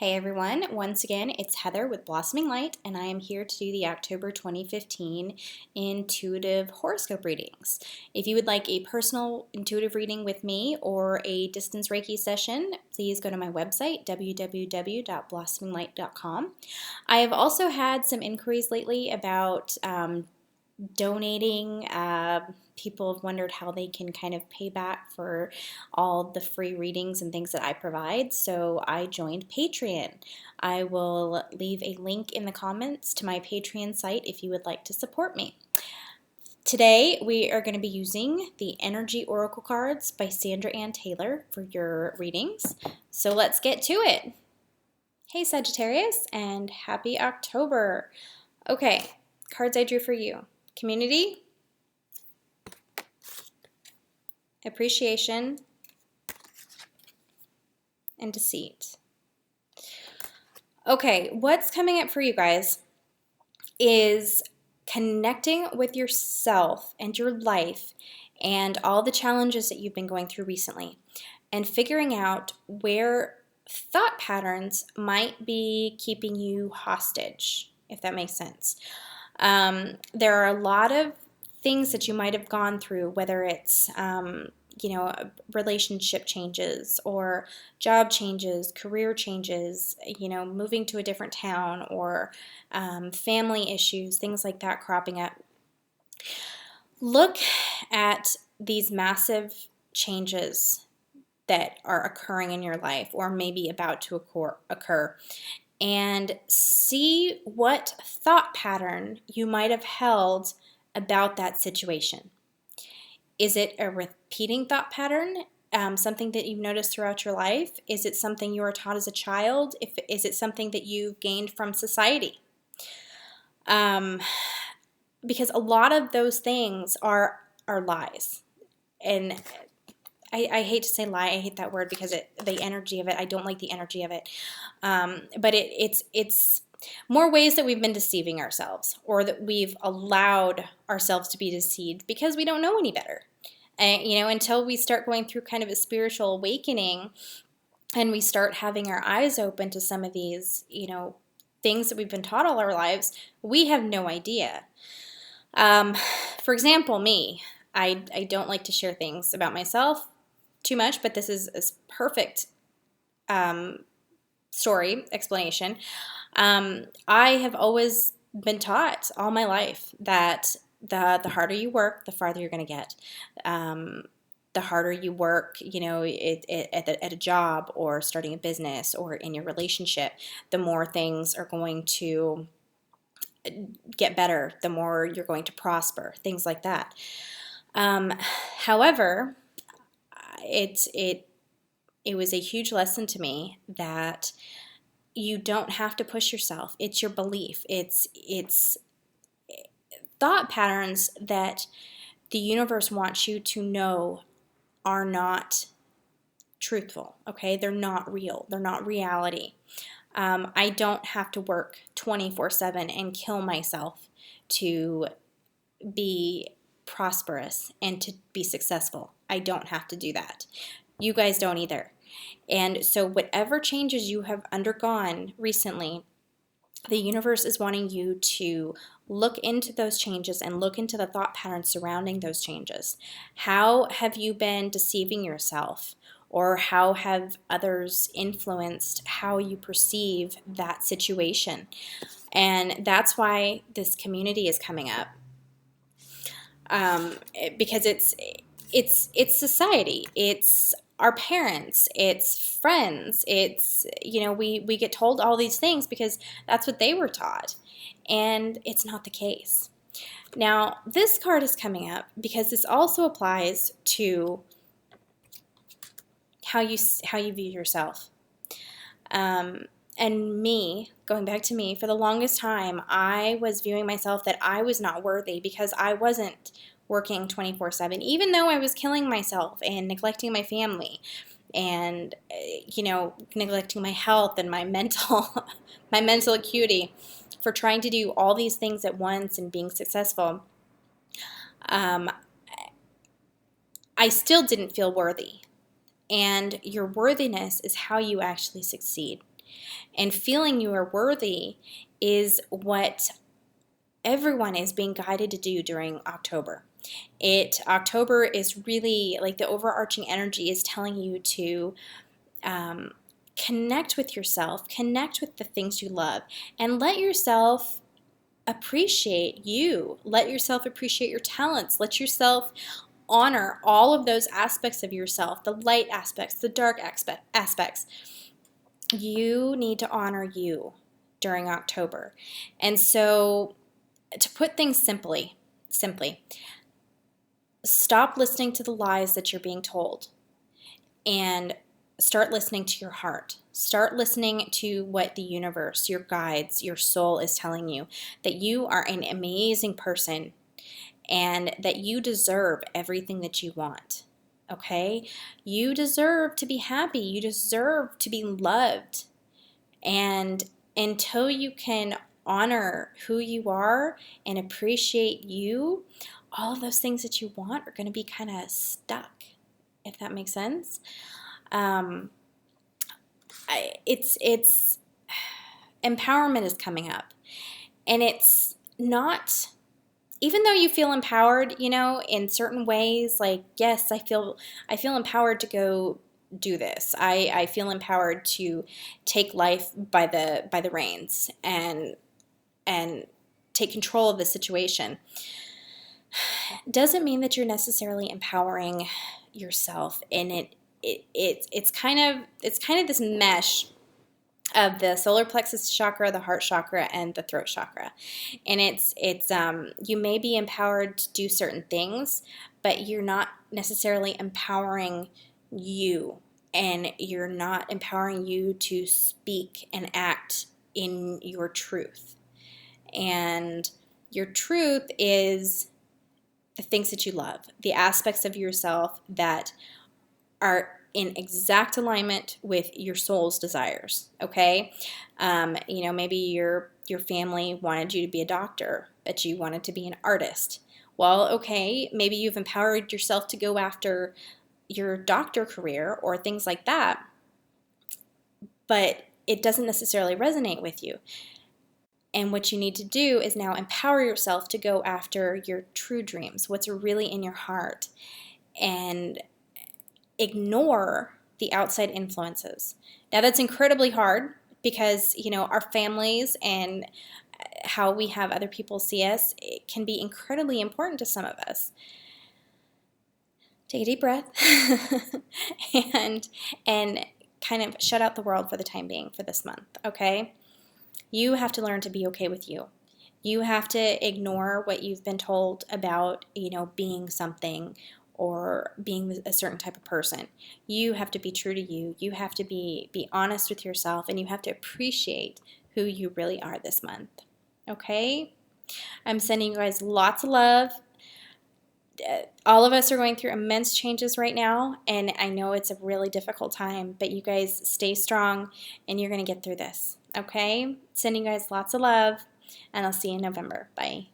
Hey everyone, once again, it's Heather with Blossoming Light, and I am here to do the October 2015 intuitive horoscope readings. If you would like a personal intuitive reading with me or a distance Reiki session, please go to my website, www.blossominglight.com. I have also had some inquiries lately about donating. People have wondered how they can kind of pay back for all the free readings and things that I provide, so I joined Patreon. I will leave a link in the comments to my Patreon site if you would like to support me. Today we are going to be using the Energy Oracle cards by Sandra Ann Taylor for your readings, so let's get to it. Hey Sagittarius, and happy October. Okay, cards I drew for you. Community, appreciation, and deceit. Okay, what's coming up for you guys is connecting with yourself and your life and all the challenges that you've been going through recently and figuring out where thought patterns might be keeping you hostage, if that makes sense. There are a lot of things that you might have gone through, whether it's relationship changes or job changes, career changes, moving to a different town, or family issues, things like that cropping up. Look at these massive changes that are occurring in your life or maybe about to occur. And see what thought pattern you might have held about that situation. Is it a repeating thought pattern, something that you've noticed throughout your life? Is it something you were taught as a child? Is it something that you've gained from society? Because a lot of those things are lies. And I hate to say lie. I hate that word because the energy of it, I don't like the energy of it. But it's more ways that we've been deceiving ourselves, or that we've allowed ourselves to be deceived because we don't know any better. And, until we start going through kind of a spiritual awakening and we start having our eyes open to some of these, things that we've been taught all our lives, we have no idea. For example, me, I don't like to share things about myself too much, but this is a perfect story explanation. I have always been taught all my life that the harder you work, the farther you're going to get. The harder you work, at a job or starting a business or in your relationship, the more things are going to get better, the more you're going to prosper, things like that. However, it was a huge lesson to me that you don't have to push yourself. It's your belief. It's thought patterns that the universe wants you to know are not truthful, okay? They're not real. They're not reality. I don't have to work 24/7 and kill myself to be prosperous and to be successful. I don't have to do that. You guys don't either. And so whatever changes you have undergone recently, the universe is wanting you to look into those changes and look into the thought patterns surrounding those changes. How have you been deceiving yourself? Or how have others influenced how you perceive that situation? And that's why this community is coming up. Because it's society, it's our parents, it's friends, it's, we get told all these things because that's what they were taught, and it's not the case. Now, this card is coming up because this also applies to how you view yourself. And me, going back to me, for the longest time, I was viewing myself that I was not worthy because I wasn't working 24/7, even though I was killing myself and neglecting my family and, neglecting my health and my mental, my mental acuity for trying to do all these things at once and being successful. I still didn't feel worthy. And your worthiness is how you actually succeed. And feeling you are worthy is what everyone is being guided to do during October. October is really like the overarching energy is telling you to connect with yourself, connect with the things you love, and let yourself appreciate you. Let yourself appreciate your talents. Let yourself honor all of those aspects of yourself, the light aspects, the dark aspects. You need to honor you during October. And so, to put things simply, stop listening to the lies that you're being told and start listening to your heart. Start listening to what the universe, your guides, your soul is telling you, that you are an amazing person and that you deserve everything that you want. Okay? You deserve to be happy. You deserve to be loved. And until you can honor who you are and appreciate you, all of those things that you want are going to be kind of stuck, if that makes sense. It's empowerment is coming up, and it's not, even though you feel empowered, in certain ways, like, yes, I feel empowered to go do this. I feel empowered to take life by the reins and take control of the situation. Doesn't mean that you're necessarily empowering yourself, and it's kind of this mesh of the solar plexus chakra, the heart chakra, and the throat chakra. And it's you may be empowered to do certain things, but you're not necessarily empowering you, and you're not empowering you to speak and act in your truth. And your truth is the things that you love, the aspects of yourself that are in exact alignment with your soul's desires. Okay, maybe your family wanted you to be a doctor, but you wanted to be an artist. Well, okay, maybe you've empowered yourself to go after your doctor career or things like that, but it doesn't necessarily resonate with you. And what you need to do is now empower yourself to go after your true dreams, what's really in your heart, and ignore the outside influences. Now, that's incredibly hard because, our families and how we have other people see us, it can be incredibly important to some of us. Take a deep breath and kind of shut out the world for the time being for this month, okay? You have to learn to be okay with you. You have to ignore what you've been told about, being something or being a certain type of person. You have to be true to you. You have to be honest with yourself, and you have to appreciate who you really are this month. Okay? I'm sending you guys lots of love. All of us are going through immense changes right now, and I know it's a really difficult time, but you guys stay strong, and you're going to get through this. Okay? Sending you guys lots of love, and I'll see you in November. Bye.